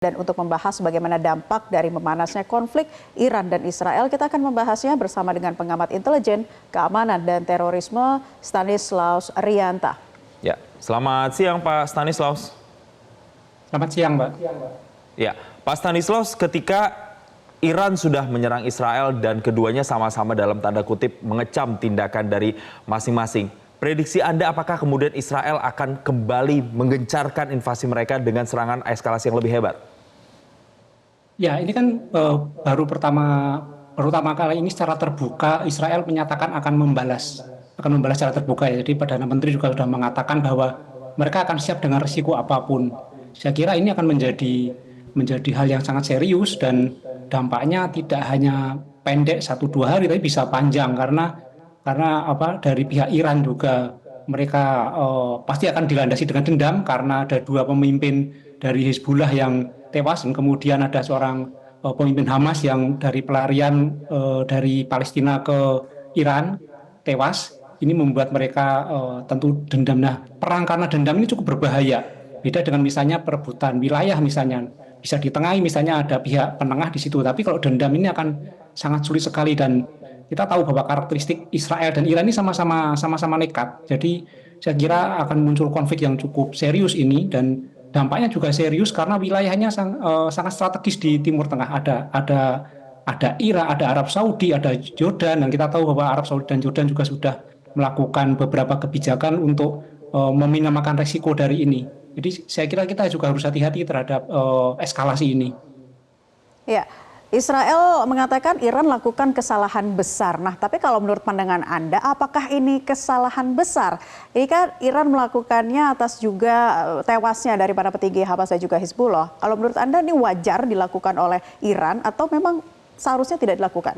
Dan untuk membahas bagaimana dampak dari memanasnya konflik Iran dan Israel, kita akan membahasnya bersama dengan pengamat intelijen, keamanan, dan terorisme Stanislaus Rianta. Ya, selamat siang Pak Stanislaus. Selamat siang, Mbak. Ya, Pak Stanislaus, ketika Iran sudah menyerang Israel dan keduanya sama-sama dalam tanda kutip mengecam tindakan dari masing-masing, prediksi Anda apakah kemudian Israel akan kembali menggencarkan invasi mereka dengan serangan eskalasi yang lebih hebat? Ya, ini kan baru pertama kali ini secara terbuka Israel menyatakan akan membalas secara terbuka ya. Jadi Perdana Menteri juga sudah mengatakan bahwa mereka akan siap dengan risiko apapun. Saya kira ini akan menjadi hal yang sangat serius dan dampaknya tidak hanya pendek 1-2 hari, tapi bisa panjang karena dari pihak Iran juga mereka pasti akan dilandasi dengan dendam karena ada 2 pemimpin dari Hizbullah yang tewas dan kemudian ada seorang pemimpin Hamas yang dari pelarian dari Palestina ke Iran tewas. Ini membuat mereka tentu dendam. Nah, perang karena dendam ini cukup berbahaya. Beda dengan misalnya perebutan wilayah misalnya. Bisa ditengahi misalnya ada pihak penengah di situ. Tapi kalau dendam ini akan sangat sulit sekali dan kita tahu bahwa karakteristik Israel dan Iran ini sama-sama nekat. Jadi saya kira akan muncul konflik yang cukup serius ini dan dampaknya juga serius karena wilayahnya sangat strategis di Timur Tengah. Ada Irak, ada Arab Saudi, ada Jordan, dan kita tahu bahwa Arab Saudi dan Jordan juga sudah melakukan beberapa kebijakan untuk meminimalkan resiko dari ini. Jadi saya kira kita juga harus hati-hati terhadap eskalasi ini. Ya, Israel mengatakan Iran lakukan kesalahan besar. Nah, tapi kalau menurut pandangan Anda, apakah ini kesalahan besar? Ini kan Iran melakukannya atas juga tewasnya daripada petinggi Hamas dan juga Hizbullah. Kalau menurut Anda ini wajar dilakukan oleh Iran atau memang seharusnya tidak dilakukan?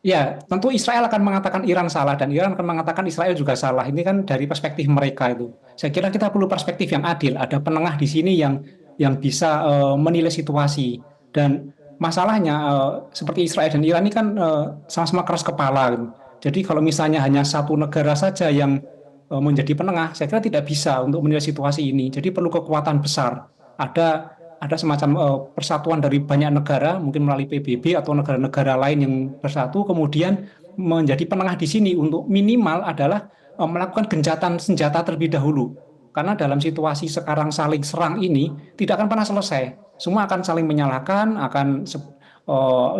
Ya, tentu Israel akan mengatakan Iran salah dan Iran akan mengatakan Israel juga salah. Ini kan dari perspektif mereka itu. Saya kira kita perlu perspektif yang adil. Ada penengah di sini yang bisa menilai situasi. Dan masalahnya seperti Israel dan Iran ini kan sama-sama keras kepala. Gitu. Jadi kalau misalnya hanya satu negara saja yang menjadi penengah, saya kira tidak bisa untuk menilai situasi ini. Jadi perlu kekuatan besar. Ada semacam persatuan dari banyak negara, mungkin melalui PBB atau negara-negara lain yang bersatu, kemudian menjadi penengah di sini untuk minimal adalah melakukan gencatan senjata terlebih dahulu. Karena dalam situasi sekarang saling serang ini tidak akan pernah selesai. Semua akan saling menyalahkan,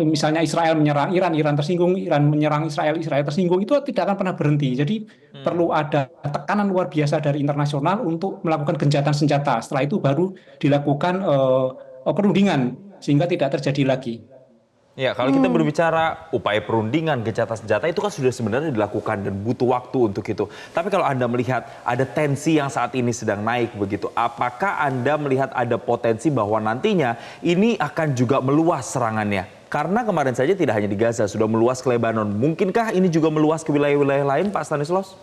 misalnya Israel menyerang Iran, Iran tersinggung, Iran menyerang Israel, Israel tersinggung, itu tidak akan pernah berhenti. Jadi perlu ada tekanan luar biasa dari internasional untuk melakukan gencatan senjata. Setelah itu baru dilakukan perundingan sehingga tidak terjadi lagi. Ya, kalau kita berbicara upaya perundingan gencatan senjata itu kan sudah sebenarnya dilakukan dan butuh waktu untuk itu. Tapi kalau Anda melihat ada tensi yang saat ini sedang naik begitu, apakah Anda melihat ada potensi bahwa nantinya ini akan juga meluas serangannya? Karena kemarin saja tidak hanya di Gaza, sudah meluas ke Lebanon. Mungkinkah ini juga meluas ke wilayah-wilayah lain, Pak Stanislaus?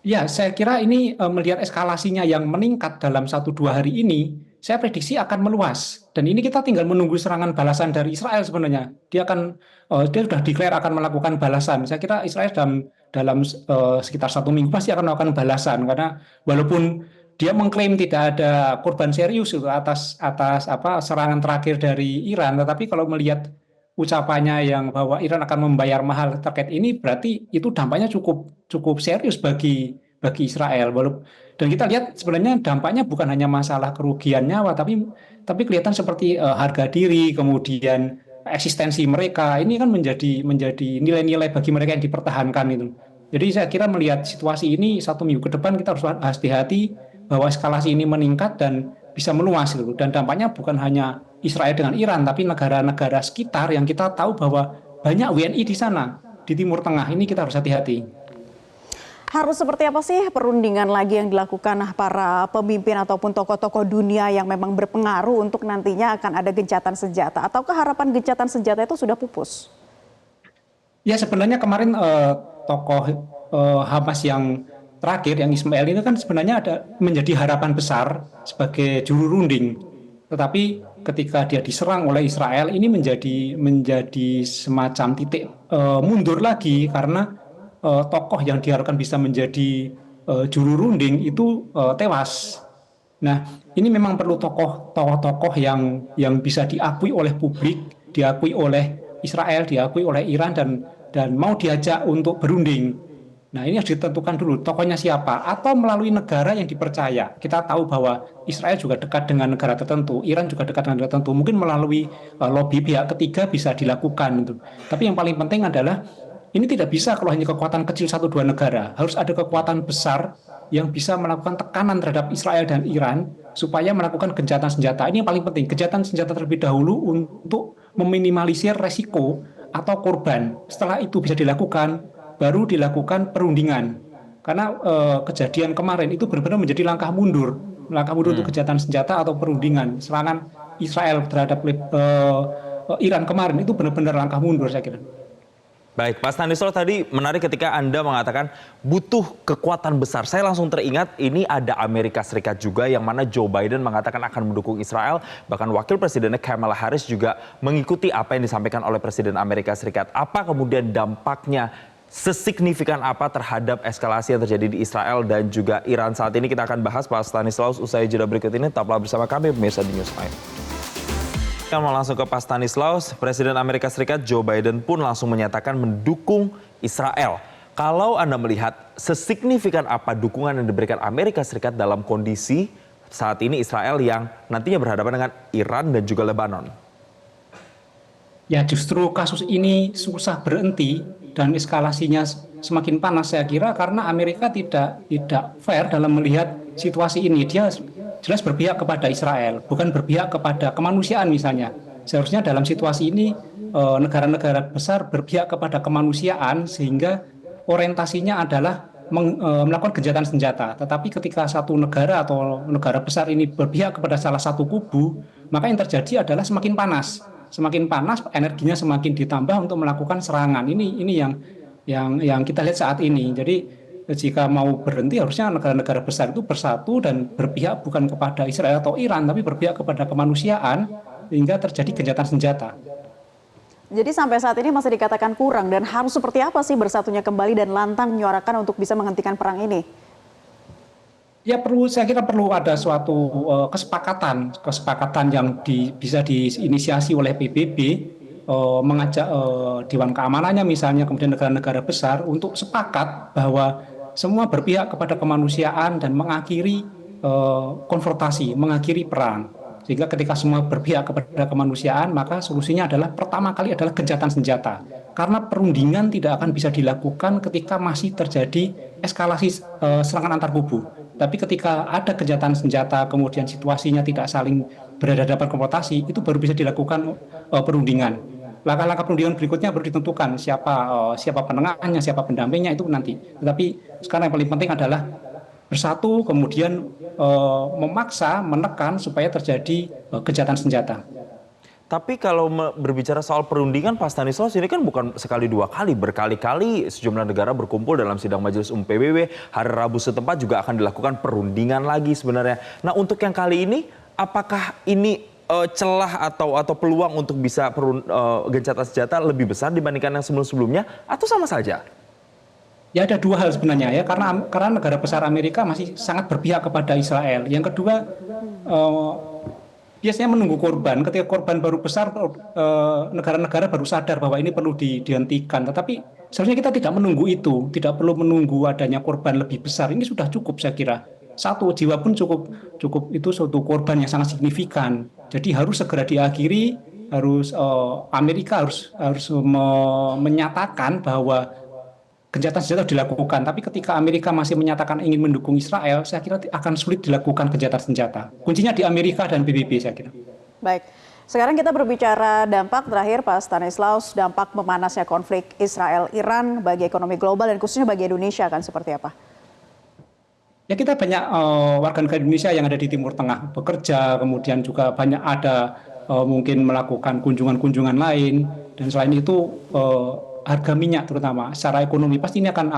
Ya, saya kira ini melihat eskalasinya yang meningkat dalam 1-2 hari ini, saya prediksi akan meluas. Dan ini kita tinggal menunggu serangan balasan dari Israel sebenarnya. Dia sudah declare akan melakukan balasan. Saya kira Israel dalam sekitar 1 minggu pasti akan melakukan balasan. Karena walaupun dia mengklaim tidak ada korban serius atas serangan terakhir dari Iran, tetapi kalau melihat ucapannya yang bahwa Iran akan membayar mahal terkait ini, berarti itu dampaknya cukup serius bagi Israel. Dan kita lihat sebenarnya dampaknya bukan hanya masalah kerugian nyawa, tapi kelihatan seperti harga diri, kemudian eksistensi mereka. Ini kan menjadi nilai-nilai bagi mereka yang dipertahankan itu. Jadi saya kira melihat situasi ini 1 minggu ke depan kita harus hati-hati bahwa eskalasi ini meningkat dan bisa meluas gitu. Dan dampaknya bukan hanya Israel dengan Iran, tapi negara-negara sekitar yang kita tahu bahwa banyak WNI di sana, di Timur Tengah. Ini kita harus hati-hati. Harus seperti apa sih perundingan lagi yang dilakukan para pemimpin ataupun tokoh-tokoh dunia yang memang berpengaruh untuk nantinya akan ada gencatan senjata? Ataukah harapan gencatan senjata itu sudah pupus? Ya, sebenarnya kemarin tokoh Hamas yang terakhir, yang Ismail itu kan sebenarnya menjadi harapan besar sebagai juru runding. Tetapi ketika dia diserang oleh Israel, ini menjadi semacam titik mundur lagi karena tokoh yang diharapkan bisa menjadi juru runding itu tewas. Nah, ini memang perlu tokoh-tokoh yang bisa diakui oleh publik, diakui oleh Israel, diakui oleh Iran dan mau diajak untuk berunding. Nah, ini harus ditentukan dulu tokohnya siapa atau melalui negara yang dipercaya. Kita tahu bahwa Israel juga dekat dengan negara tertentu, Iran juga dekat dengan negara tertentu. Mungkin melalui lobby pihak ketiga bisa dilakukan itu. Tapi yang paling penting adalah ini tidak bisa kalau hanya kekuatan kecil satu dua negara. Harus ada kekuatan besar yang bisa melakukan tekanan terhadap Israel dan Iran supaya melakukan gencatan senjata. Ini yang paling penting, gencatan senjata terlebih dahulu untuk meminimalisir resiko atau korban. Setelah itu bisa dilakukan, baru dilakukan perundingan. Karena kejadian kemarin itu benar-benar menjadi langkah mundur untuk gencatan senjata atau perundingan. Serangan Israel terhadap Iran kemarin itu benar-benar langkah mundur saya kira. Baik, Pak Stanislas tadi menarik ketika Anda mengatakan butuh kekuatan besar. Saya langsung teringat ini ada Amerika Serikat juga yang mana Joe Biden mengatakan akan mendukung Israel. Bahkan Wakil Presidennya Kamala Harris juga mengikuti apa yang disampaikan oleh Presiden Amerika Serikat. Apa kemudian dampaknya sesignifikan apa terhadap eskalasi yang terjadi di Israel dan juga Iran saat ini? Kita akan bahas Pak Stanislas usai jeda berikut ini. Tetaplah bersama kami pemirsa di News 5. Kita mau langsung ke Pak Stanislas, Presiden Amerika Serikat Joe Biden pun langsung menyatakan mendukung Israel. Kalau Anda melihat sesignifikan apa dukungan yang diberikan Amerika Serikat dalam kondisi saat ini Israel yang nantinya berhadapan dengan Iran dan juga Lebanon? Ya justru kasus ini susah berhenti dan eskalasinya semakin panas saya kira karena Amerika tidak fair dalam melihat situasi ini. Dia jelas berpihak kepada Israel, bukan berpihak kepada kemanusiaan misalnya. Seharusnya dalam situasi ini negara-negara besar berpihak kepada kemanusiaan sehingga orientasinya adalah melakukan gencatan senjata. Tetapi ketika satu negara atau negara besar ini berpihak kepada salah satu kubu, maka yang terjadi adalah semakin panas. Semakin panas, energinya semakin ditambah untuk melakukan serangan. Ini yang kita lihat saat ini. Jadi jika mau berhenti harusnya negara-negara besar itu bersatu dan berpihak bukan kepada Israel atau Iran, tapi berpihak kepada kemanusiaan hingga terjadi gencatan senjata. Jadi sampai saat ini masih dikatakan kurang dan harus seperti apa sih bersatunya kembali dan lantang menyuarakan untuk bisa menghentikan perang ini? Ya saya kira perlu ada suatu kesepakatan yang bisa diinisiasi oleh PBB, mengajak Dewan Keamanannya misalnya, kemudian negara-negara besar untuk sepakat bahwa semua berpihak kepada kemanusiaan dan mengakhiri konfrontasi, mengakhiri perang. Sehingga ketika semua berpihak kepada kemanusiaan, maka solusinya adalah pertama kali adalah gencatan senjata. Karena perundingan tidak akan bisa dilakukan ketika masih terjadi eskalasi serangan antar kubu. Tapi ketika ada gencatan senjata, kemudian situasinya tidak saling berhadapan konfrontasi, itu baru bisa dilakukan perundingan. Langkah-langkah perundingan berikutnya baru ditentukan siapa penengahnya, siapa pendampingnya itu nanti. Tetapi sekarang yang paling penting adalah bersatu, kemudian memaksa, menekan supaya terjadi gencatan senjata. Tapi kalau berbicara soal perundingan, Pak Stanislas, ini kan bukan sekali dua kali, berkali-kali sejumlah negara berkumpul dalam sidang Majelis Umum PBB. Hari Rabu setempat juga akan dilakukan perundingan lagi sebenarnya. Nah, untuk yang kali ini, apakah ini celah atau peluang untuk bisa gencatan senjata lebih besar dibandingkan yang sebelum-sebelumnya, atau sama saja? Ya ada dua hal sebenarnya ya, karena negara besar Amerika masih sangat berpihak kepada Israel. Yang kedua, biasanya menunggu korban. Ketika korban baru besar, negara-negara baru sadar bahwa ini perlu dihentikan. Tetapi seharusnya kita tidak menunggu itu, tidak perlu menunggu adanya korban lebih besar. Ini sudah cukup saya kira. Satu jiwa pun cukup itu suatu korban yang sangat signifikan. Jadi harus segera diakhiri. Amerika harus menyatakan bahwa gencatan senjata dilakukan, tapi ketika Amerika masih menyatakan ingin mendukung Israel, saya kira akan sulit dilakukan gencatan senjata. Kuncinya di Amerika dan PBB saya kira. Baik, sekarang kita berbicara dampak terakhir Pak Stanislas, dampak memanasnya konflik Israel-Iran bagi ekonomi global dan khususnya bagi Indonesia akan seperti apa? Ya kita banyak warga negara Indonesia yang ada di Timur Tengah bekerja, kemudian juga banyak ada mungkin melakukan kunjungan-kunjungan lain, dan selain itu harga minyak terutama secara ekonomi pasti ini akan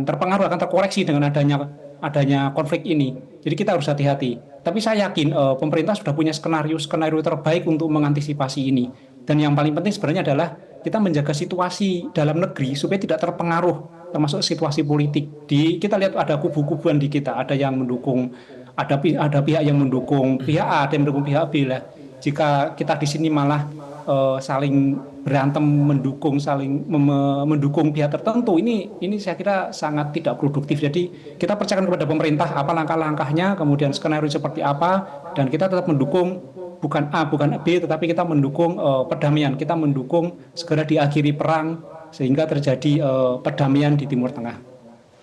terpengaruh, akan terkoreksi dengan adanya konflik ini. Jadi kita harus hati-hati. Tapi saya yakin pemerintah sudah punya skenario terbaik untuk mengantisipasi ini. Dan yang paling penting sebenarnya adalah kita menjaga situasi dalam negeri supaya tidak terpengaruh, termasuk situasi politik. Kita lihat ada kubu-kubuan di kita, ada yang mendukung ada pihak yang mendukung pihak A, ada yang mendukung pihak B lah. Jika kita di sini malah saling berantem mendukung pihak tertentu, ini saya kira sangat tidak produktif. Jadi kita percayakan kepada pemerintah apa langkah-langkahnya, kemudian skenario seperti apa, dan kita tetap mendukung bukan A, bukan B, tetapi kita mendukung perdamaian, kita mendukung segera diakhiri perang sehingga terjadi perdamaian di Timur Tengah.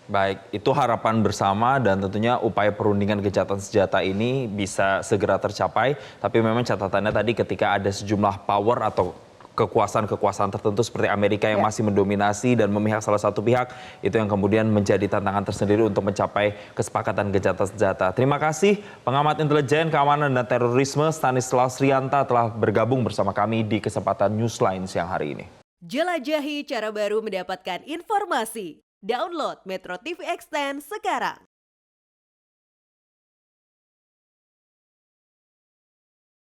Baik, itu harapan bersama dan tentunya upaya perundingan gencatan senjata ini bisa segera tercapai. Tapi memang catatannya tadi ketika ada sejumlah power atau kekuasaan-kekuasaan tertentu seperti Amerika yang masih mendominasi dan memihak salah satu pihak, itu yang kemudian menjadi tantangan tersendiri untuk mencapai kesepakatan gencatan senjata. Terima kasih pengamat intelijen, keamanan dan terorisme Stanislas Rianta telah bergabung bersama kami di kesempatan Newsline siang hari ini. Jelajahi cara baru mendapatkan informasi. Download Metro TV Extend sekarang.